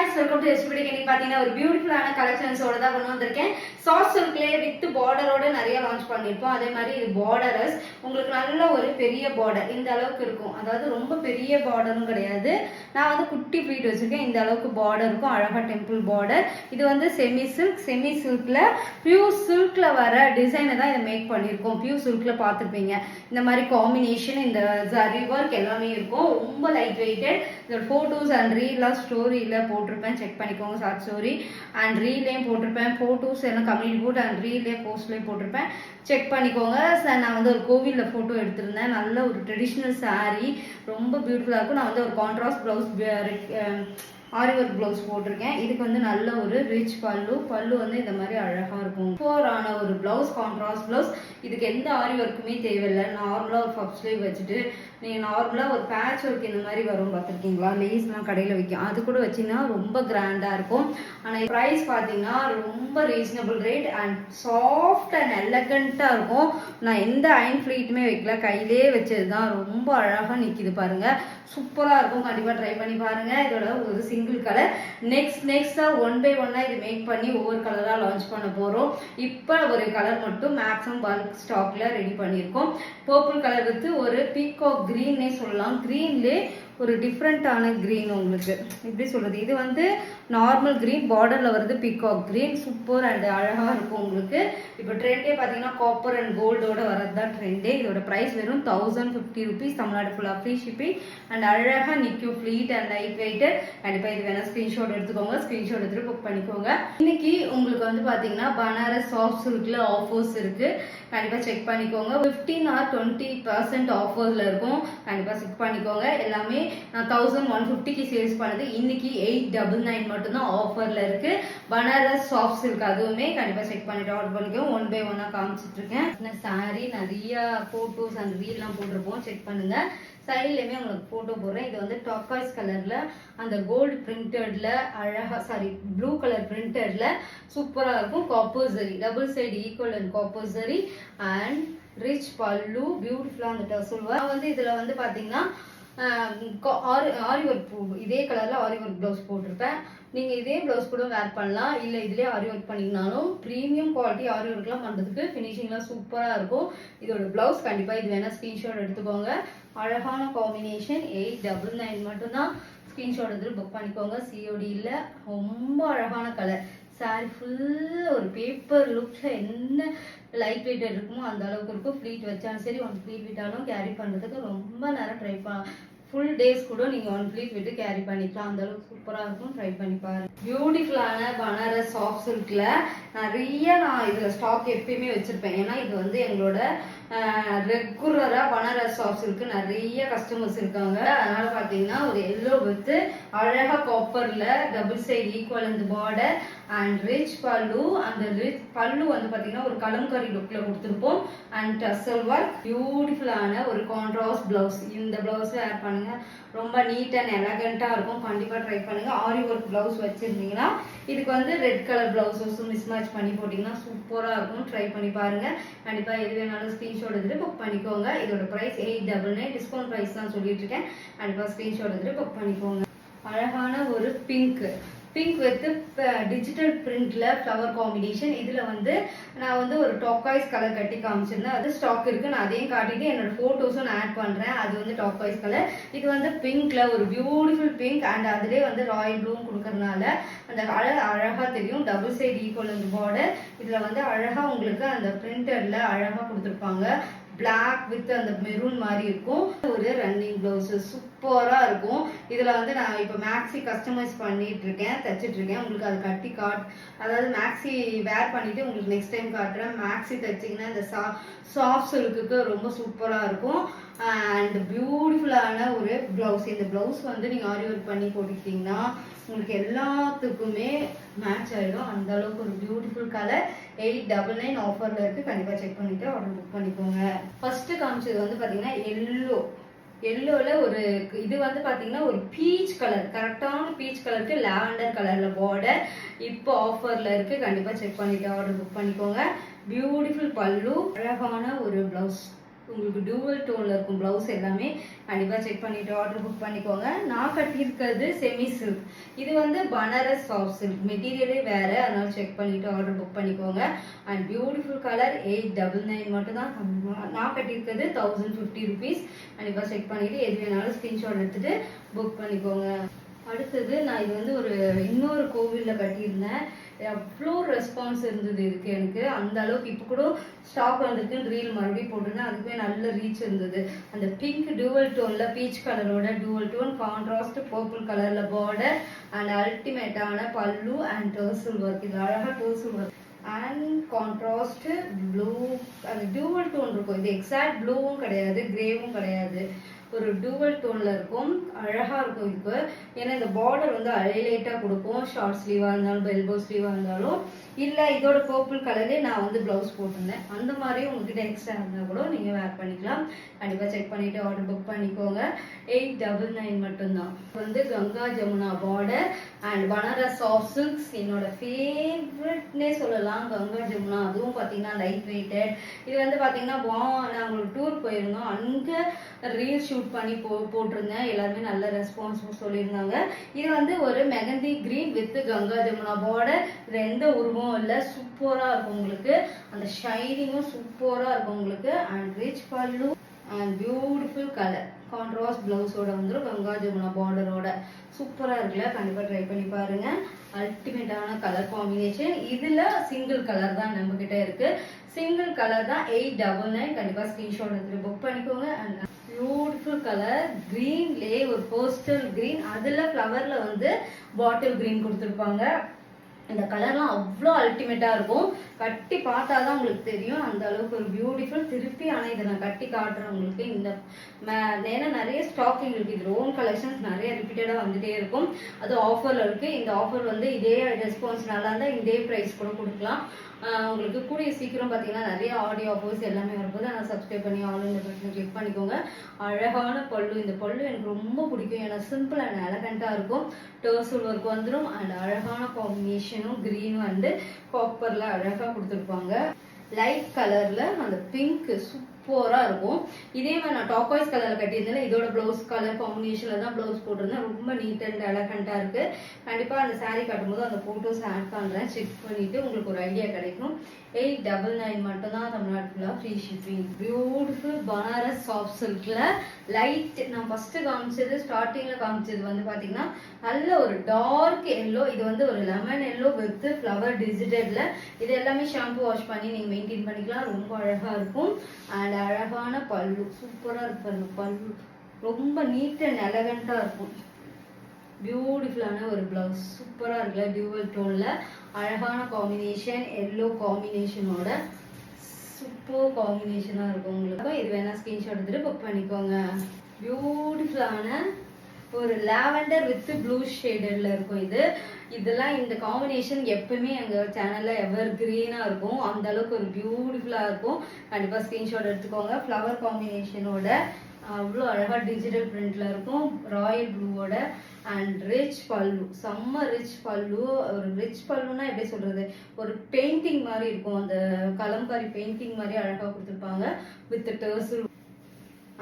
guys, welcome to SBD. இன்னைக்கு பாத்தீங்கன்னா ஒரு பியூட்டிஃபுல்லான கலெக்ஷன்ஸோட தான் கொண்டு வந்திருக்கேன். சாஃப்ட் சில்க்லயே வித் பார்டரோட நிறைய லான்ச் பண்ணிருப்போம். அதே மாதிரி இது பார்டர்ஸ் உங்களுக்கு நல்ல ஒரு பெரிய பார்டர் இந்த அளவுக்கு இருக்கும். அதாவது ரொம்ப பெரிய பார்டரும் கிடையாது. நான் வந்து குட்டி ப்ளீட் வச்சிருக்கேன். இந்த அளவுக்கு பார்டர் இருக்கும். அழகா டெம்பிள் பார்டர். இது வந்து செமி சில்க்ல பியூர் சில்க்ல வர டிசைனை தான் இதை மேக் பண்ணிருக்கோம். பியூர் சில்க்ல பார்த்துருப்பீங்க. இந்த மாதிரி காம்பினேஷன் இந்த ஜரி ஒர்க் எல்லாமே இருக்கும். ரொம்ப லைட் வெயிட்டட். இந்த போட்டோஸ் அண்ட் ரீல்லாம் ஸ்டோரியில போட்டிருப்பேன். செக் பண்ணிக்கோங்க. ஷார்ட் ஸ்டோரி அண்ட் ரீலையும் போட்டிருப்பேன். போட்டோஸ் எல்லாம் கம்யூனிட்டி போட்டு அண்ட் ரீல்லையும் போஸ்ட்லையும் போட்டிருப்பேன். செக் பண்ணிக்கோங்க. நான் வந்து ஒரு கோவிலில் ஃபோட்டோ எடுத்திருந்தேன். நல்ல ஒரு ட்ரெடிஷ்னல் சாரீ, ரொம்ப பியூட்டிஃபுல்லாக இருக்கும். நான் வந்து ஒரு கான்ட்ராஸ்ட் ப்ளவுஸ் ஆரி ஒர்க் ப்ளவுஸ் போட்டிருக்கேன். இதுக்கு வந்து நல்ல ஒரு ரிச் பல்லு வந்து இந்த மாதிரி அழகாக இருக்கும். சூப்பரான ஒரு ப்ளவுஸ், கான்ட்ராஸ்ட் ப்ளவுஸ். இதுக்கு எந்த ஆரி ஒர்க்குமே தேவையில்லை. நார்மலாக ஒரு பஃப் ஸ்லீவ் வச்சுட்டு நீங்கள் நார்மலாக ஒரு பேட்ச் ஒர்க் இந்த மாதிரி வரும் பார்த்துருக்கீங்களா, லேஸ்லாம் கடையில் விற்கும். அது கூட வச்சிங்கன்னா ரொம்ப கிராண்டாக இருக்கும். ஆனால் ப்ரைஸ் பார்த்தீங்கன்னா ரொம்ப reasonable rate and soft and எலகண்ட்டாக இருக்கும். நான் எந்த அயன் ஃப்ளீட்டுமே வைக்கல, கையிலே வச்சது தான். ரொம்ப அழகாக நிற்கிது பாருங்கள். சூப்பராக இருக்கும். கண்டிப்பாக ட்ரை பண்ணி பாருங்கள். இதோட ஒரு சிங்கிள் கலர் நெக்ஸ்ட்டாக 1 by 1 இது மேக் பண்ணி ஒவ்வொரு கலராக லான்ச் பண்ண போகிறோம். இப்போ ஒரு கலர் மட்டும் மேக்ஸிமம் பல்க் ஸ்டாக்ல ரெடி பண்ணியிருக்கோம். பர்பிள் கலர் வித்து ஒரு பீகாக் கிரீன்னே சொல்லலாம். கிரீன்லே ஒரு டிஃப்ரெண்ட்டான கிரீன். உங்களுக்கு எப்படி சொல்கிறது, இது வந்து நார்மல் கிரீன், பார்டரில் வருது பீகாக் கிரீன். சூப்பர் அண்ட் அழகாக இருக்கும். உங்களுக்கு இப்போ ட்ரெண்டே பார்த்தீங்கன்னா காப்பர் அண்ட் கோல்டோட வரது தான் ட்ரெண்டே. இதோட ப்ரைஸ் வெறும் 1050 rupees. தமிழ்நாடு ஃபுல்லாக ஃப்ரீ ஷிப்பிங் அண்ட் அழகாக நிற்கும். Fleet and light weight. கண்டிப்பாக இது வேணால் ஸ்க்ரீன்ஷாட் எடுத்துக்கோங்க. ஸ்க்ரீன்ஷாட் எடுத்துகிட்டு புக் பண்ணிக்கோங்க. இன்னைக்கு உங்களுக்கு வந்து பார்த்தீங்கன்னா பனாரஸ் சாஃப்ட் சில்கில் ஆஃபர்ஸ் இருக்குது. கண்டிப்பாக செக் பண்ணிக்கோங்க. 15 or 20% ஆஃபர்ஸில் இருக்கும். கண்டிப்பாக செக் பண்ணிக்கோங்க. எல்லாமே 1150க்கு சேல்ஸ் பண்ணது இன்னைக்கு 899 மட்டும்தான் ஆஃபர்ல இருக்கு. பனாரஸ் சாஃப்ட் சில்க் அதுவுமே கண்டிப்பா செக் பண்ணிட்டு ஆர்டர் பண்ணிக்கோங்க. 1 by 1 காமிச்சிட்டு இருக்கேன். சாரி நிறைய போட்டோஸ் அண்ட் ரீல்லாம் போட்டிருப்போம். செக் பண்ணுங்க. சைட்லயுமே உங்களுக்கு போட்டோ போடுறேன். இது வந்து டாக்காய்ஸ் கலர்ல அந்த கோல்டு பிரிண்டட்ல அழகா, சாரி ப்ளூ கலர் பிரிண்டட்ல சூப்பரா இருக்கும். Copper zari, double side equal and copper zari and rich பல்லு, பியூட்டிஃபுல்லா அந்த டசல் ஒர்க். வந்து இதுல வந்து பாத்தீங்கன்னா ஆரி ஒர்க், இதே கலர்ல ஆரி ஒர்க் பிளவுஸ் போட்டிருப்பேன். நீங்க இதே பிளவுஸ் கூட வேர் பண்ணலாம், இல்ல இதுலயே ஆரி ஒர்க் பண்ணிங்கனாலும் பிரீமியம் குவாலிட்டி ஆரி ஒர்க்லாம் பண்றதுக்கு ஃபினிஷிங்லாம் சூப்பரா இருக்கும். இதோட பிளவுஸ் கண்டிப்பா இது வேணா ஸ்கிரீன்ஷாட் எடுத்துக்கோங்க. அழகான காம்பினேஷன். 899 மட்டும்தான். ஸ்கிரீன்ஷாட் எடுத்து புக் பண்ணிக்கோங்க. சிஓடி இல்ல. ரொம்ப அழகான கலர். சாரி ஃபுல் ஒரு பேப்பர் லுக்ல என்ன லைட் வெயிட் இருக்குமோ அந்த அளவுக்கு இருக்கும். ஃப்ளீட் வச்சாலும் சரி, 1 ஃப்ளீட் விட்டாலும் கேரி பண்றதுக்கு ரொம்ப நேரம் ட்ரை ஃபுல் டேஸ் கூட நீங்க 1 ஃப்ளீட் விட்டு கேரி பண்ணிக்கலாம். அந்த அளவுக்கு சூப்பரா இருக்கும். ட்ரை பண்ணி பாருங்க. பியூட்டிஃபுல்லான பனாரஸ் சாஃப்ட் சில்க்ல நிறைய நான் இதுல ஸ்டாக் எப்பயுமே வச்சிருப்பேன். ஏன்னா இது வந்து எங்களோட ரெகுலரா பனாரஸ் சாஃப்ட் சில்க் நிறைய கஸ்டமர்ஸ் இருக்காங்க. அதனால பாத்தீங்கன்னா ஒரு எல்லோ வித் அழகா காப்பர்ல டபுள் சைடு ஈக்குவல் இந்த பார்டர் அண்ட் ரிச் பல்லு. அந்த ரிச் பல்லு வந்து பாத்தீங்கன்னா ஒரு கலம்கரி லுக்ல கொடுத்துருப்போம். அண்ட் டசல் ஒர்க், பியூட்டிஃபுல்லான ஒரு கான்ட்ராஸ்ட் பிளவுஸ். இந்த பிளவுஸ் வேர் பண்ணுங்க. ரொம்ப நீட் அண்ட் எலகண்டா இருக்கும். கண்டிப்பா ட்ரை பண்ணுங்க. ஆரி ஒர்க் பிளவுஸ் வச்சிருந்தீங்கன்னா இதுக்கு வந்து red colour blouse miss match பண்ணி போட்டீங்கன்னா சூப்பரா இருக்கும். ட்ரை பண்ணி பாருங்க. கண்டிப்பா எது வேணாலும் ஸ்கிரீன்ஷாட் எடுத்துட்டு புக் பண்ணிக்கோங்க. இதோட பிரைஸ் 899. டிஸ்கவுண்ட் பிரைஸ் தான் சொல்லிட்டு இருக்கேன். கண்டிப்பா ஸ்கிரீன்ஷாட் எடுத்துட்டு புக் பண்ணிக்கோங்க. அழகான ஒரு பிங்க் வித் டிஜிட்டல் பிரிண்ட்ல ஃப்ளவர் காம்பினேஷன். இதுல வந்து நான் வந்து ஒரு டாக்காய்ஸ் கலர் கட்டி காமிச்சிருந்தேன். அது ஸ்டாக் இருக்கு. நான் அதையும் காட்டிட்டு என்னோட போட்டோஸும் நான் ஆட் பண்றேன். அது வந்து டாக்காய்ஸ் கலர். இது வந்து பிங்க்ல ஒரு பியூட்டிஃபுல் பிங்க் அண்ட் அதுலேயே வந்து ராயல் ப்ளூவும் கொடுக்கறதுனால அந்த கலர் அழகா தெரியும். டபுள் சைடு ஈக்குவல் அந்த பார்டர். இதுல வந்து அழகா உங்களுக்கு அந்த பிரிண்டட்ல அழகா கொடுத்துருப்பாங்க. பிளாக் வித் அந்த மெரூன் மாதிரி இருக்கும். ஒரு ரன்னிங் பிளவுஸ் சூப்பரா இருக்கும். இதுல வந்து நான் இப்ப மேக்ஸி கஸ்டமைஸ் பண்ணிட்டு இருக்கேன், தச்சிட்டு இருக்கேன். உங்களுக்கு அது கட்டி அதாவது மேக்ஸி வேர் பண்ணிட்டு உங்களுக்கு நெக்ஸ்ட் டைம் காட்டுறேன். மேக்ஸி தச்சிங்கன்னா இந்த சாஃப்ட் சில்க்குக்கு ரொம்ப சூப்பரா இருக்கும். அண்ட் பியூட்டிஃபுல்லான ஒரு பிளவுஸ். இந்த பிளவுஸ் வந்து நீங்க ஆரி ஒர்க் பண்ணி போட்டுக்கிட்டீங்கன்னா உங்களுக்கு எல்லாத்துக்குமே மேட்ச் ஆயிடும். அந்த அளவுக்கு ஒரு பியூட்டிஃபுல் கலர். 899 ஆஃபர்ல இருக்கு. கண்டிப்பா செக் பண்ணிட்டு ஆர்டர் புக் பண்ணிக்கோங்க. ஃபர்ஸ்ட் காமிச்சது வந்து பாத்தீங்கன்னா எல்லோல ஒரு இது வந்து பாத்தீங்கன்னா ஒரு பீச் கலர், கரெக்டான பீச் கலருக்கு லாவெண்டர் கலர்ல பார்டர். இப்போ ஆஃபர்ல இருக்கு. கண்டிப்பா செக் பண்ணிட்டு ஆர்டர் புக் பண்ணிக்கோங்க. பியூட்டிஃபுல் பல்லு, அழகான ஒரு பிளவுஸ். உங்களுக்கு டூவல் டோன்ல இருக்கும் ப்ளவுஸ் எல்லாமே. கண்டிப்பா செக் பண்ணிட்டு ஆர்டர் புக் பண்ணிக்கோங்க. நான் கட்டியிருக்கிறது செமி சில்க். இது வந்து பனாரஸ் சாஃப்ட் சில்க். மெட்டீரியலே வேற, அதனால செக் பண்ணிட்டு ஆர்டர் புக் பண்ணிக்கோங்க. அண்ட் பியூட்டிஃபுல் கலர் 899 மட்டும் தான். நான் கட்டியிருக்கிறது 1050 rupees. கண்டிப்பா செக் பண்ணிட்டு எது வேணாலும் ஸ்கிரீன்ஷாட் எடுத்துட்டு புக் பண்ணிக்கோங்க. அடுத்தது நான் இது வந்து இன்னொரு கோவில்ல கட்டியிருந்தேன். அவ்வளோ ரெஸ்பான்ஸ் இருந்தது இதுக்கு. எனக்கு அந்த அளவுக்கு இப்போ கூட ஸ்டாக் வந்துருக்குன்னு ரீல் மறுபடியும் போட்டிருந்தேன். அதுக்குமே நல்ல ரீச் இருந்தது. அந்த பிங்க் டூவல் டோன்ல பீச் கலரோட டூவல் டோன் கான்ட்ராஸ்ட் பர்பிள் கலர்ல பார்டர் அண்ட் அல்டிமேட்டான பல்லு அண்ட் டர்சல் ஒர்க். இது அழகா tassel work and contrast blue. அந்த டூவல் டோன் இருக்கும். இது எக்ஸாக்ட் ப்ளூவும் கிடையாது, கிரேவும் கிடையாது, ஒரு டூவல் டோன்ல இருக்கும். அழகா இருக்கும் இதுக்கு. ஏன்னா இந்த பார்டர் வந்து ஹைலைட்டா கொடுக்கும். ஷார்ட் ஸ்லீவா இருந்தாலும் எல்போ ஸ்லீவா இருந்தாலும் இல்ல இதோட பர்பிள் கலர்லேயே நான் வந்து பிளவுஸ் போட்டிருந்தேன். அந்த மாதிரி உங்ககிட்ட எக்ஸ்ட்ரா இருந்தால் கூட நீங்க வேர் பண்ணிக்கலாம். கண்டிப்பா செக் பண்ணிட்டு ஆர்டர் புக் பண்ணிக்கோங்க. 899 மட்டும்தான். வந்து Ganga Jamuna border and Banaras soft silks என்னோட ஃபேவரட்னே சொல்லலாம். கங்கா ஜமுனா அதுவும் பார்த்தீங்கன்னா லைட் வெயிட்டட். இது வந்து பார்த்தீங்கன்னா நாங்கள் ஒரு டூர் போயிருந்தோம். அங்கே ரீல் ஷூட் பண்ணி போட்டிருந்தேன். எல்லாருமே நல்ல ரெஸ்பான்ஸ் சொல்லியிருந்தாங்க. இது வந்து ஒரு mehndi green with Ganga Jamuna border. இது எந்த உருவம் இல்ல, சூப்பரா இருக்கும் உங்களுக்கு. அந்த ஷைனிங்கும் சூப்பரா இருக்கும் உங்களுக்கு. அண்ட் ரிச் பல்லு அண்ட் பியூட்டிஃபுல் கலர் கான்ட்ராஸ்ட் பிளவுஸோட வந்துடும். கங்கா ஜமுனா பார்டரோட சூப்பரா இருக்குல்ல. கண்டிப்பா ட்ரை பண்ணி பாருங்க. அல்டிமேட்டான கலர் காம்பினேஷன். இதுல சிங்கிள் கலர் தான் நம்ம கிட்ட இருக்கு. சிங்கிள் கலர் தான் 899. கண்டிப்பா ஸ்கிரீன்ஷாட் எடுத்து புக் பண்ணிக்கோங்க. அண்ட் பியூட்டிஃபுல் கலர் கிரீன்லேயே ஒரு போஸ்டல் கிரீன், அதுல ஃப்ளவர்ல வந்து பாட்டில் கிரீன் கொடுத்துருப்பாங்க. இந்த கலர்லாம் அவ்வளோ அல்டிமேட்டா இருக்கும். கட்டி பார்த்தாதான் உங்களுக்கு தெரியும் அந்த அளவுக்கு ஒரு பியூட்டிஃபுல். திருப்பி ஆனால் இதை நான் கட்டி காட்டுறேன் உங்களுக்கு. இந்த ஏன்னா நிறைய ஸ்டாக்கிங் இருக்கு. இது ஓன் கலெக்ஷன்ஸ் நிறைய ரிப்பீட்டடாக வந்துட்டே இருக்கும். அது ஆஃபர்ல இருக்கு. இந்த ஆஃபர் வந்து இதே ரெஸ்பான்ஸ் நல்லா இருந்தால் இதே ப்ரைஸ் கூட கொடுக்கலாம். உங்களுக்கு கூடிய சீக்கிரம் பார்த்தீங்கன்னா நிறைய ஆடியோ ஆஃபர்ஸ் எல்லாமே வரும்போது ஆனால் சப்ஸ்கிரைப் பண்ணி ஆல் இந்த பட்டன் கிளிக் பண்ணிக்கோங்க. அழகான பல்லு. இந்த பல்லு எனக்கு ரொம்ப பிடிக்கும். ஏன்னா சிம்பிள் அண்ட் எலகண்டா இருக்கும். டர்சல் ஒர்க் வந்துடும் அண்ட் அழகான காம்பினேஷனும் கிரீனும் அண்ட் காப்பர்ல அழகா கொடுத்துருப்பாங்க. லைட் கலர்ல அந்த பிங்க் சூப்பரா இருக்கும். இதே மாதிரி நான் டாக்காய்ஸ் கலர்ல கட்டியிருந்தேன். இதோட பிளவுஸ் கலர் காம்பினேஷன்ல தான் பிளவுஸ் போட்டிருந்தேன். ரொம்ப நீட் அண்ட் எலகண்டா இருக்கு. கண்டிப்பா அந்த சாரீ கட்டும்போது அந்த போட்டோஸ் ஆட் பண்றேன். செக் பண்ணிட்டு உங்களுக்கு ஒரு ஐடியா கிடைக்கும். 899 மட்டும் தான். தமிழ்நாடு ஃபுல்லா free shipping. Beautiful Banaras soft சில்க்ல லைட். நான் ஃபர்ஸ்ட் காமிச்சது ஸ்டார்டிங்ல காமிச்சது வந்து பாத்தீங்கன்னா நல்ல ஒரு டார்க் எல்லோ. இது வந்து ஒரு லெமன் எல்லோ வித் ஃப்ளவர் டிஜிட்டல்ல. இது எல்லாமே ஷாம்பு வாஷ் பண்ணி நீங்க மெயின்டைன் பண்ணிக்கலாம். ரொம்ப அழகா இருக்கும். அண்ட் அழகான பல்லு சூப்பரா இருக்கு. பல்லு ரொம்ப நீட் அண்ட் எலகண்டா இருக்கும். பியூட்டிஃபுல்லான ஒரு பிளவுஸ் சூப்பரா இருக்குல்ல. டியூவல் டோன்ல அழகான காம்பினேஷன். எல்லோ காம்பினேஷனோட சூப்பர் காம்பினேஷனா இருக்கும் உங்களுக்கு. இது வேணா ஸ்கிரீன்ஷாட் எடுத்துட்டு புக் பண்ணிக்கோங்க. பியூட்டிஃபுல்லான ஒரு லாவெண்டர் வித் ப்ளூ ஷேடட்ல இருக்கும். இதெல்லாம் இந்த காம்பினேஷன் எப்பவுமே எங்க சேனல்ல எவர் கிரீனா இருக்கும். அந்த அளவுக்கு ஒரு பியூட்டிஃபுல்லா இருக்கும். கண்டிப்பா ஸ்கிரீன்ஷாட் எடுத்துக்கோங்க. ஃப்ளவர் காம்பினேஷனோட அவ்வளோ அழகா டிஜிட்டல் பிரிண்ட்ல இருக்கும். ராயல் ப்ளூவோட அண்ட் ரிச் பல்லு. செம்ம ரிச் பல்லு. ஒரு ரிச் பல்லுன்னா எப்படி சொல்றது, ஒரு பெயிண்டிங் மாதிரி இருக்கும். அந்த கலம்காரி பெயிண்டிங் மாதிரி அழகா கொடுத்துருப்பாங்க வித் டர்சல்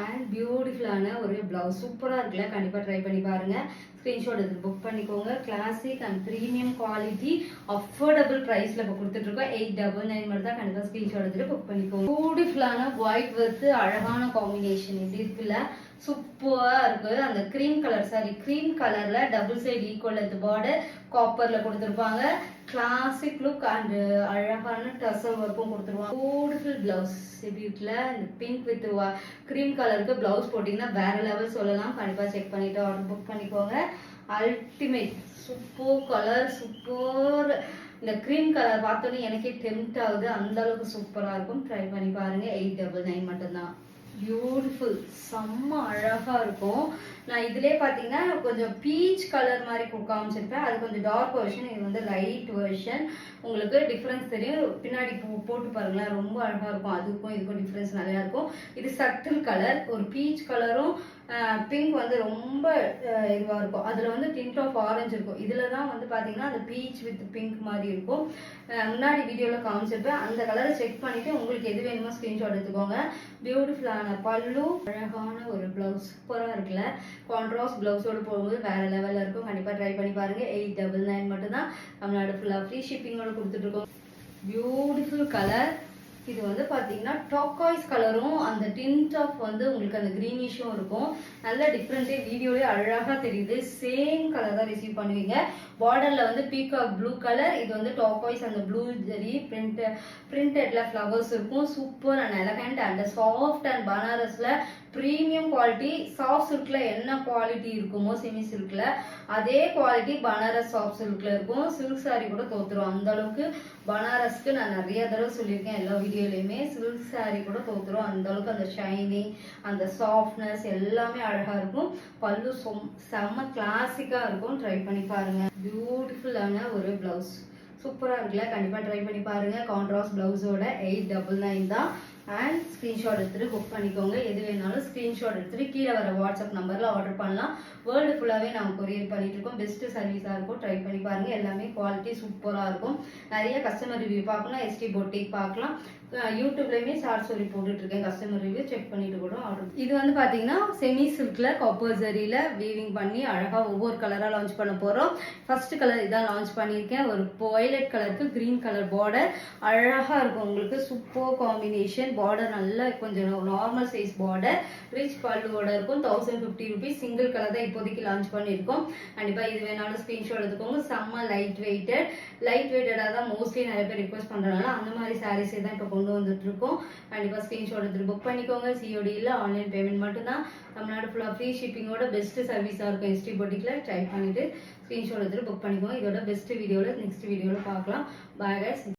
அண்ட் பியூட்டிஃபுல்லான ஒரு பிளவுஸ். சூப்பரா இருக்குல்ல. கண்டிப்பா ட்ரை பண்ணி பாருங்க. ஸ்கிரீன்ஷாட் எடுத்து புக் பண்ணிக்கோங்க. Classic and premium quality affordable பிரைஸ்ல இப்போ கொடுத்துட்டு இருக்கோம். 899 மட்டும் தான். கண்டிப்பா ஸ்கிரீன்ஷாட் எடுத்துட்டு புக் பண்ணிக்கோங்க. பியூட்டிஃபுல்லான ஒயிட் வித் அழகான காம்பினேஷன். இப்படி இருக்குல்ல, சூப்பரா இருக்கு. அந்த கிரீம் கலர் சாரி கிரீம் கலர்ல double side equal length border காப்பர்ல கொடுத்துருப்பாங்க. கிளாசிக் லுக் அண்ட் அழகான டசல் ஒர்க்கும் கொடுத்துருவாங்க. Beautiful blouse. எப்படி இருக்குல்ல, இந்த பிங்க் வித் கிரீம் கலருக்கு பிளவுஸ் போட்டீங்கன்னா வேற லெவல் சொல்லலாம். கண்டிப்பா செக் பண்ணிட்டு ஆர்டர் புக் பண்ணிக்கோங்க. Ultimate super colour. சூப்பர். இந்த கிரீம் கலர் பார்த்தோன்னே எனக்கே டெம்ட் ஆகுது. அந்த அளவுக்கு சூப்பரா இருக்கும். ட்ரை பண்ணி பாருங்க. 899 மட்டும்தான். பியூட்டிஃபுல். செம்ம அழகா இருக்கும். நான் இதுலயே பாத்தீங்கன்னா கொஞ்சம் பீச் கலர் மாதிரி காமிச்சிருப்பேன். அது கொஞ்சம் டார்க் வெர்ஷன். இது வந்து லைட் வெர்ஷன். உங்களுக்கு டிஃபரன்ஸ் தெரியும். பின்னாடி போட்டு பாருங்களேன், ரொம்ப அழகா இருக்கும். அதுக்கும் இதுக்கும் டிஃபரன்ஸ் நிறைய இருக்கும். இது சட்டில் கலர். ஒரு பீச் கலரும் பிங்க் வந்து ரொம்ப இதுவாக இருக்கும். அதில் வந்து டிண்ட் ஆஃப் ஆரஞ்சு இருக்கும். இதில் தான் வந்து பார்த்தீங்கன்னா அந்த பீச் வித் பிங்க் மாதிரி இருக்கும். முன்னாடி வீடியோவில் காமிச்சிருப்பேன். அந்த கலரை செக் பண்ணிவிட்டு உங்களுக்கு எது வேணுமோ ஸ்க்ரீன்ஷாட் எடுத்துக்கோங்க. பியூட்டிஃபுல்லான பல்லு, அழகான ஒரு ப்ளவுஸ், சூப்பராக இருக்குல்ல. கான்ட்ராஸ்ட் ப்ளவுஸோடு போகும்போது வேறு லெவலில் இருக்கும். கண்டிப்பாக ட்ரை பண்ணி பாருங்கள். 899 மட்டும்தான். தமிழ்நாடு ஃபுல்லாக ஃப்ரீ ஷிப்பிங்கோடு கொடுத்துட்ருக்கோம். Beautiful colour. இது வந்து பார்த்தீங்கன்னா டாக்காய்ஸ் கலரும் அந்த டிண்ட் ஆஃப் வந்து உங்களுக்கு அந்த க்ரீனிஷும் இருக்கும். நல்ல டிஃப்ரெண்ட்டே வீடியோலேயே அழகாக தெரியுது. சேம் கலர் தான் ரிசீவ் பண்ணுவீங்க. பார்டரில் வந்து பீகாக் ப்ளூ கலர், இது வந்து டாக்காய்ஸ் அந்த ப்ளூ ஜெரி பிரிண்டட்ல ஃப்ளவர்ஸ் இருக்கும். Super and elegant and soft and பனாரஸில் ப்ரீமியம் குவாலிட்டி. சாஃப்ட் சில்கில் என்ன குவாலிட்டி இருக்குமோ செமி சில்கில் அதே குவாலிட்டி பனாரஸ் சாஃப்ட் சில்கில் இருக்கும். சில்க் சாரி கூட தோத்துரும். அந்த அளவுக்கு பனாரஸ்க்கு நான் நிறைய தடவை சொல்லியிருக்கேன் எல்லா வீடியோலையுமே. சில்க் சாரி கூட தோத்துரும். அந்த அளவுக்கு அந்த ஷைனிங், அந்த சாஃப்ட்னஸ் எல்லாமே அழகாக இருக்கும். பல்லு செம்ம கிளாசிக்காக இருக்கும். ட்ரை பண்ணி பாருங்க. பியூட்டிஃபுல்லான ஒரு ப்ளவுஸ், சூப்பராக இருக்குல்ல. கண்டிப்பாக ட்ரை பண்ணி பாருங்கள். கான்ட்ராஸ்ட் ப்ளவுஸோட 899 தான். அண்ட் ஸ்க்ரீன்ஷாட் எடுத்துகிட்டு புக் பண்ணிக்கோங்க. எது வேணாலும் ஸ்க்ரீன்ஷாட் எடுத்துகிட்டு கீழே வர வாட்ஸ்அப் நம்பரில் ஆர்டர் பண்ணலாம். வேர்ல்டு ஃபுல்லாகவே நாங்கள் கொரியர் பண்ணிட்டு இருக்கோம். பெஸ்ட்டு சர்வீஸாக இருக்கும். ட்ரை பண்ணி பாருங்கள். எல்லாமே குவாலிட்டி சூப்பராக இருக்கும். நிறைய கஸ்டமர் ரிவ்யூ பார்க்கலாம். எஸ்டி பொட்டிக் பார்க்கலாம். யூடியூப்லேயுமே ஷார்ட் ஸ்டோரி போட்டுட்ருக்கேன். கஸ்டமர் ரிவ்யூ செக் பண்ணிட்டு கூட ஆர்டர். இது வந்து பார்த்தீங்கன்னா செமி சில்கில் காப்பர் ஜரியில் வீவிங் பண்ணி அழகாக ஒவ்வொரு கலராக லான்ச் பண்ண போகிறோம். ஃபர்ஸ்ட் கலர் இதான் லான்ச் பண்ணியிருக்கேன். ஒரு வயலட் கலருக்கு க்ரீன் கலர் பார்டர் அழகாக இருக்கும். உங்களுக்கு சூப்பர் காம்பினேஷன். பார்டர் நல்லா கொஞ்சம் நார்மல் சைஸ் பார்டர், ரிச் பல்லுவோட இருக்கும். 1050 rupees. சிங்கிள் கலர் தான் இப்போதைக்கு லான்ச் பண்ணியிருக்கோம். கண்டிப்பாக இது வேணாலும் ஸ்க்ரீன்ஷாட் எடுத்துக்கோங்க. செம்ம லைட் வெயிட்டடாக தான் மோஸ்ட்லி நிறைய பேர் ரிக்வஸ்ட் பண்ணுறதுனால அந்த மாதிரி சாரீஸே தான் இப்போ கொண்டு வந்துட்டு இருக்கோம். கண்டிப்பாக ஸ்க்ரீன்ஷாட் எடுத்துட்டு புக் பண்ணிக்கோங்க. சிஓடி இல்லை, ஆன்லைன் பேமெண்ட் மட்டும்தான். தமிழ்நாடு ஃபுல்லாக ஃப்ரீ ஷிப்பிங்கோட பெஸ்ட்டு சர்வீஸாக இருக்கும். எஸ்டி பொட்டிக்கில் ட்ரை பண்ணிவிட்டு ஸ்க்ரீன்ஷாட் எடுத்துட்டு புக் பண்ணிக்கோங்க. இதோட பெஸ்ட் வீடியோவில் நெக்ஸ்ட் வீடியோவில் பார்க்கலாம். Bye guys.